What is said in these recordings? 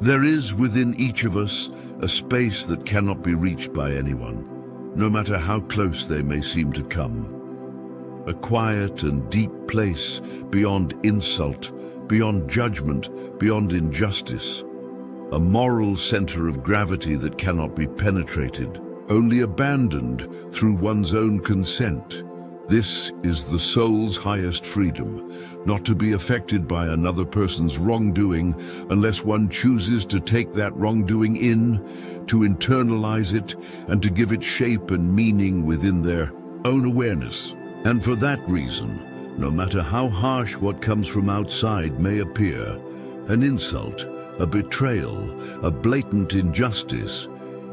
There is within each of us a space that cannot be reached by anyone, no matter how close they may seem to come. A quiet and deep place beyond insult, beyond judgment, beyond injustice. A moral center of gravity that cannot be penetrated, only abandoned through one's own consent. This is the soul's highest freedom, not to be affected by another person's wrongdoing unless one chooses to take that wrongdoing in, to internalize it, and to give it shape and meaning within their own awareness. And for that reason, no matter how harsh what comes from outside may appear, an insult, a betrayal, a blatant injustice,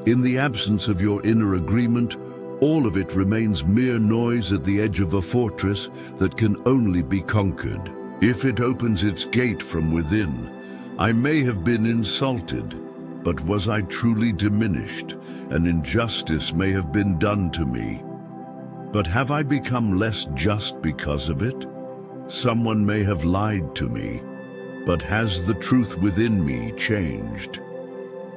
in the absence of your inner agreement, all of it remains mere noise at the edge of a fortress that can only be conquered. If it opens its gate from within, I may have been insulted, but was I truly diminished? An injustice may have been done to me. But have I become less just because of it? Someone may have lied to me, but has the truth within me changed?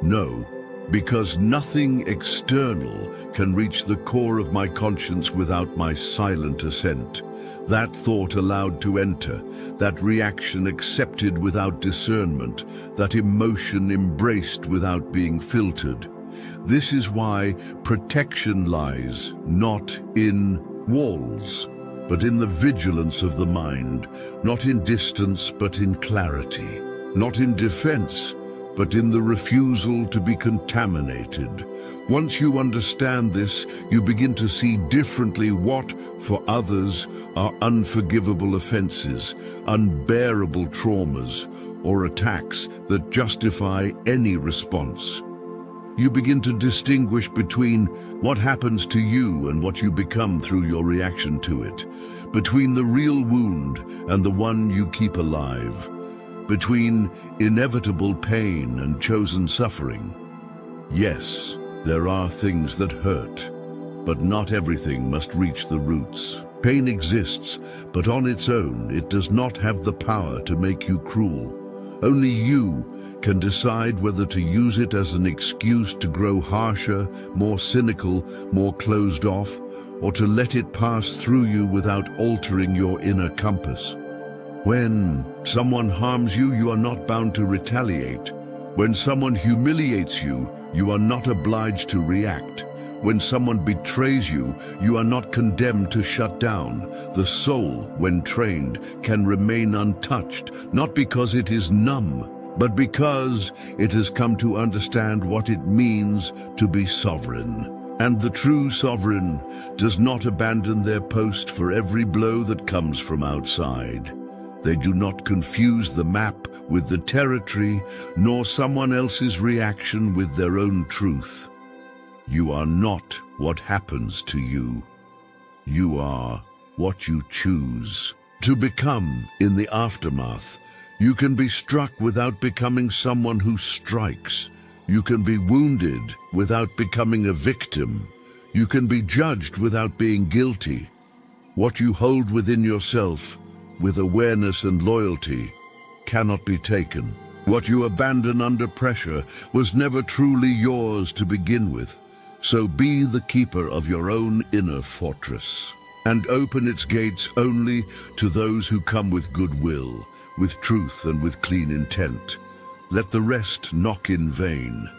No. Because nothing external can reach the core of my conscience without my silent assent. That thought allowed to enter, that reaction accepted without discernment, that emotion embraced without being filtered. This is why protection lies not in walls, but in the vigilance of the mind, not in distance but in clarity, not in defense, but in the refusal to be contaminated. Once you understand this, you begin to see differently what, for others, are unforgivable offenses, unbearable traumas, or attacks that justify any response. You begin to distinguish between what happens to you and what you become through your reaction to it, between the real wound and the one you keep alive, between inevitable pain and chosen suffering. Yes, there are things that hurt, but not everything must reach the roots. Pain exists, but on its own it does not have the power to make you cruel. Only you can decide whether to use it as an excuse to grow harsher, more cynical, more closed off, or to let it pass through you without altering your inner compass. When someone harms you, you are not bound to retaliate. When someone humiliates you, you are not obliged to react. When someone betrays you, you are not condemned to shut down. The soul, when trained, can remain untouched, not because it is numb, but because it has come to understand what it means to be sovereign. And the true sovereign does not abandon their post for every blow that comes from outside. They do not confuse the map with the territory, nor someone else's reaction with their own truth. You are not what happens to you. You are what you choose to become in the aftermath. You can be struck without becoming someone who strikes. You can be wounded without becoming a victim. You can be judged without being guilty. What you hold within yourself, with awareness and loyalty, cannot be taken. What you abandon under pressure was never truly yours to begin with. So be the keeper of your own inner fortress, and open its gates only to those who come with goodwill, with truth and with clean intent. Let the rest knock in vain,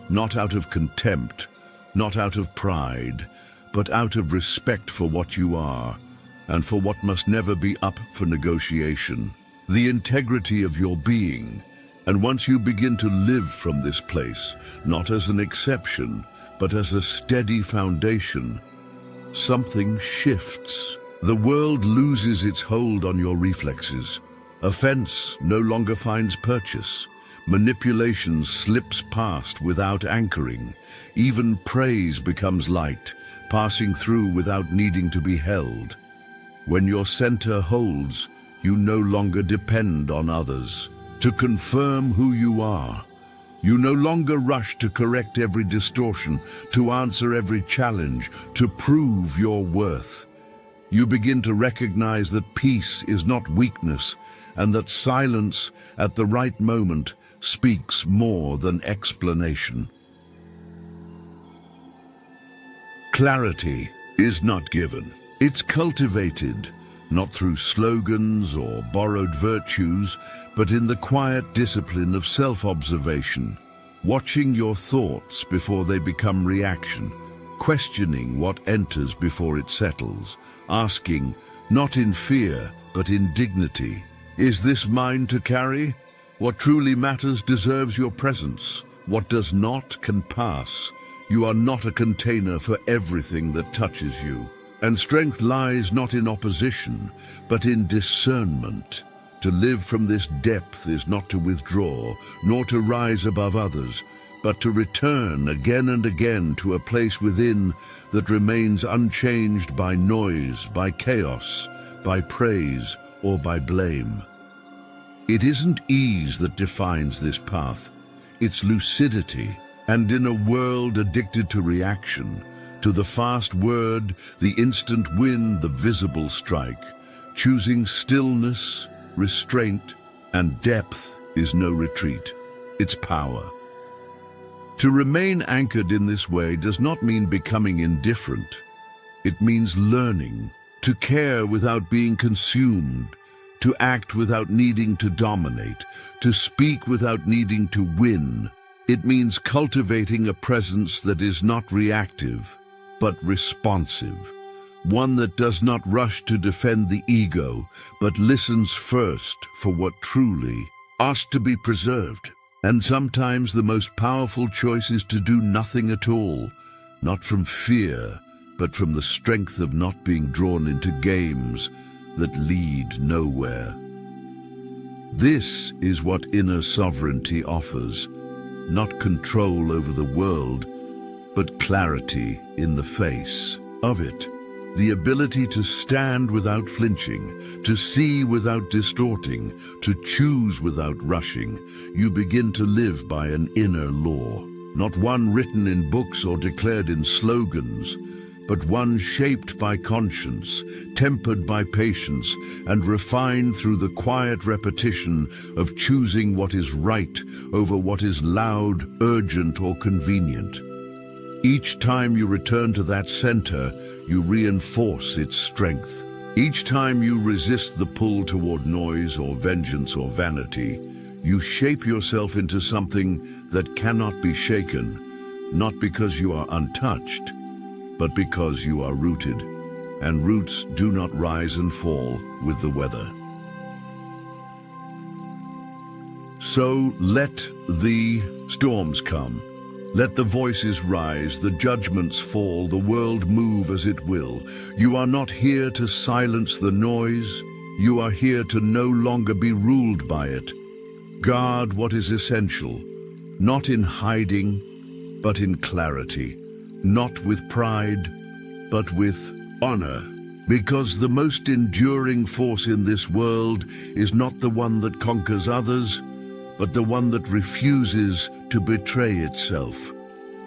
not out of contempt, not out of pride, but out of respect for what you are, and for what must never be up for negotiation, the integrity of your being. And once you begin to live from this place, not as an exception, but as a steady foundation, something shifts. The world loses its hold on your reflexes. Offense no longer finds purchase. Manipulation slips past without anchoring. Even praise becomes light, passing through without needing to be held. When your center holds, you no longer depend on others to confirm who you are. You no longer rush to correct every distortion, to answer every challenge, to prove your worth. You begin to recognize that peace is not weakness, and that silence at the right moment speaks more than explanation. Clarity is not given. It's cultivated, not through slogans or borrowed virtues, but in the quiet discipline of self-observation, watching your thoughts before they become reaction, questioning what enters before it settles, asking, not in fear, but in dignity, is this mine to carry? What truly matters deserves your presence. What does not can pass. You are not a container for everything that touches you. And strength lies not in opposition, but in discernment. To live from this depth is not to withdraw, nor to rise above others, but to return again and again to a place within that remains unchanged by noise, by chaos, by praise, or by blame. It isn't ease that defines this path, it's lucidity. And in a world addicted to reaction, to the fast word, the instant win, the visible strike, choosing stillness, restraint, and depth is no retreat. It's power. To remain anchored in this way does not mean becoming indifferent. It means learning, to care without being consumed, to act without needing to dominate, to speak without needing to win. It means cultivating a presence that is not reactive, but responsive. One that does not rush to defend the ego, but listens first for what truly asks to be preserved. And sometimes the most powerful choice is to do nothing at all, not from fear, but from the strength of not being drawn into games that lead nowhere. This is what inner sovereignty offers, not control over the world, but clarity in the face of it. The ability to stand without flinching, to see without distorting, to choose without rushing. You begin to live by an inner law, not one written in books or declared in slogans, but one shaped by conscience, tempered by patience, and refined through the quiet repetition of choosing what is right over what is loud, urgent, or convenient. Each time you return to that center, you reinforce its strength. Each time you resist the pull toward noise or vengeance or vanity, you shape yourself into something that cannot be shaken, not because you are untouched, but because you are rooted, and roots do not rise and fall with the weather. So let the storms come. Let the voices rise, the judgments fall, the world move as it will. You are not here to silence the noise. You are here to no longer be ruled by it. Guard what is essential, not in hiding, but in clarity. Not with pride, but with honor. Because the most enduring force in this world is not the one that conquers others, but the one that refuses to betray itself.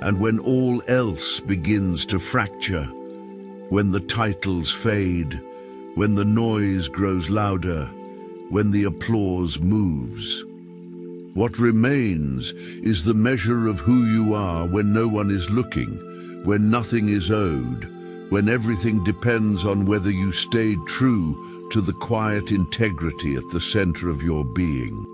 And when all else begins to fracture, when the titles fade, when the noise grows louder, when the applause moves, what remains is the measure of who you are when no one is looking, when nothing is owed, when everything depends on whether you stayed true to the quiet integrity at the center of your being.